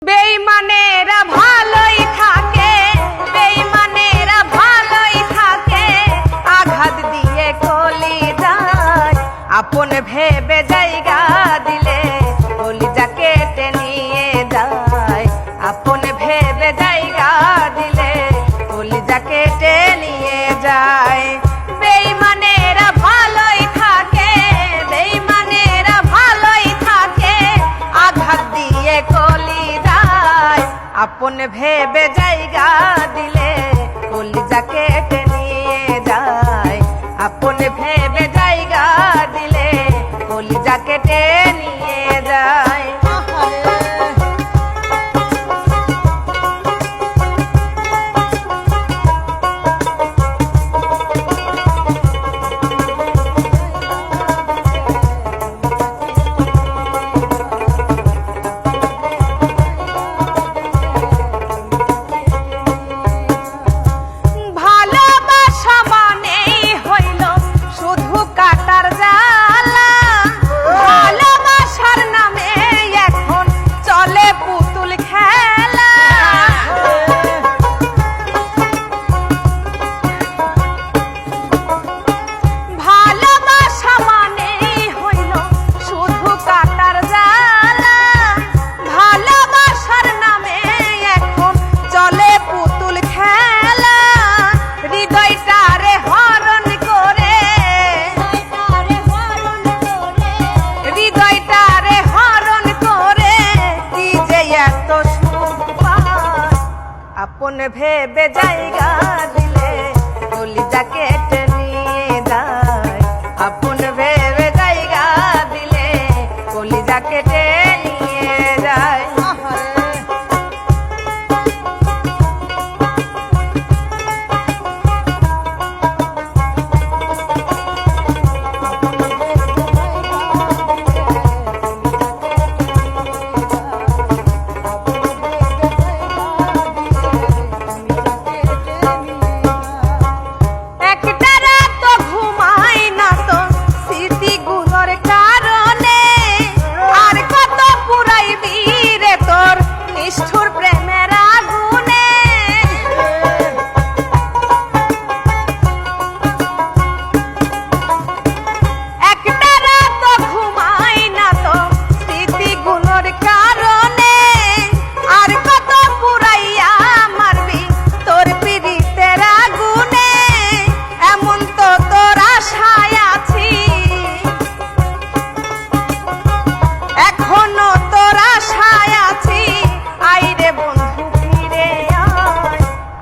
বেঈমানেরা ভালোই থাকে, বেঈমানেরা ভালোই থাকে, আঘাত দিয়ে কলিজায় আপন ভেবে জায়গা দিলে কলিজা কেটে নিয়ে যায়। আপন ভেবে জায়গা দিলে কলিজা কেটে নিয়ে যায়। বেঈমানেরা ভালোই থাকে, বেঈমানেরা ভালোই থাকে, আঘাত দিয়ে কলিজায় আপন ভেবে জায়গা দিলে কলিজা কেটে নিয়ে যায়। আপন ভেবে জায়গা দিলে কলিজা কেটে নিয়ে যায়। আপন ভেবে জায়গা দিলে কলিজা কেটে নিয়ে যায়। আপন ভেবে জায়গা দিলে কলিজা কেটে নিয়ে যায়।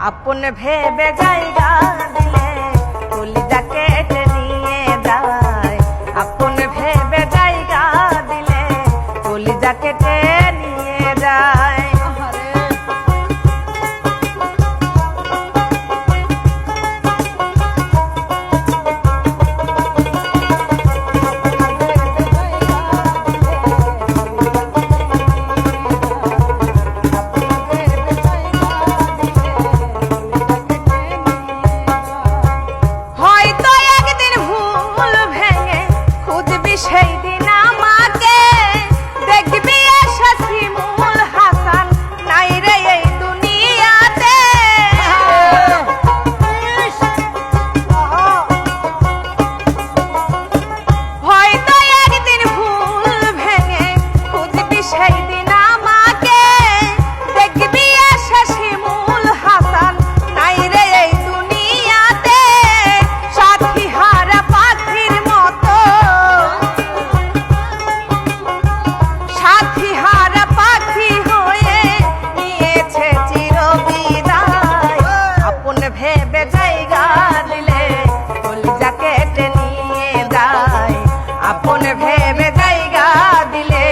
আপন ভেবে জায়গা দিলে কলিজা কেটে নিয়ে যায়। আপন ভেবে জায়গা দিলে কলিজা কেটে নিয়ে যায়। সেই দিন আমাকে দেখবি এসেছি মূল হাসান নাই রে এই দুনিয়াতে। হয়তো একদিন ভুল ভেঙে খুঁজবি সেই দিন আমাকে দেখবি এসেছি মূল হাসান নাই রে এই দুনিয়াতে। সাথী হারা পাখির মতো, সাথী হারা পাখি হয়ে নিয়েছে চিরবিদায়। আপন ভেবে জায়গা দিলে কলিজা কেটে নিয়ে যায়। আপন ভেবে জায়গা দিলে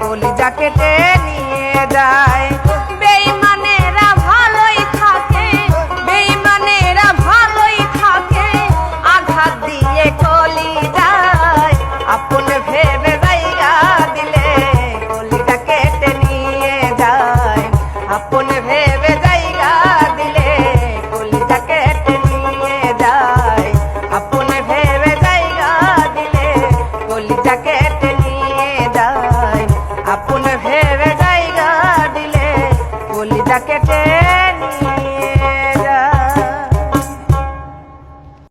কলিজা কেটে নিয়ে যায়। বেঈমানেরা ভালোই থাকে, বেঈমানেরা ভালোই থাকে, আঘাত দিয়ে কলিজায় আপন ভেবে জায়গা দিলে কলিজা কেটে নিয়ে যায়। আপন ভেবে জায়গা দিলে কলিজা কেটে নিয়ে যায়। আপন ভেবে জায়গা দিলে কলিজা কেটে নিয়ে যায়। আপন ভেবে জায়গা দিলে কলিজা কেটে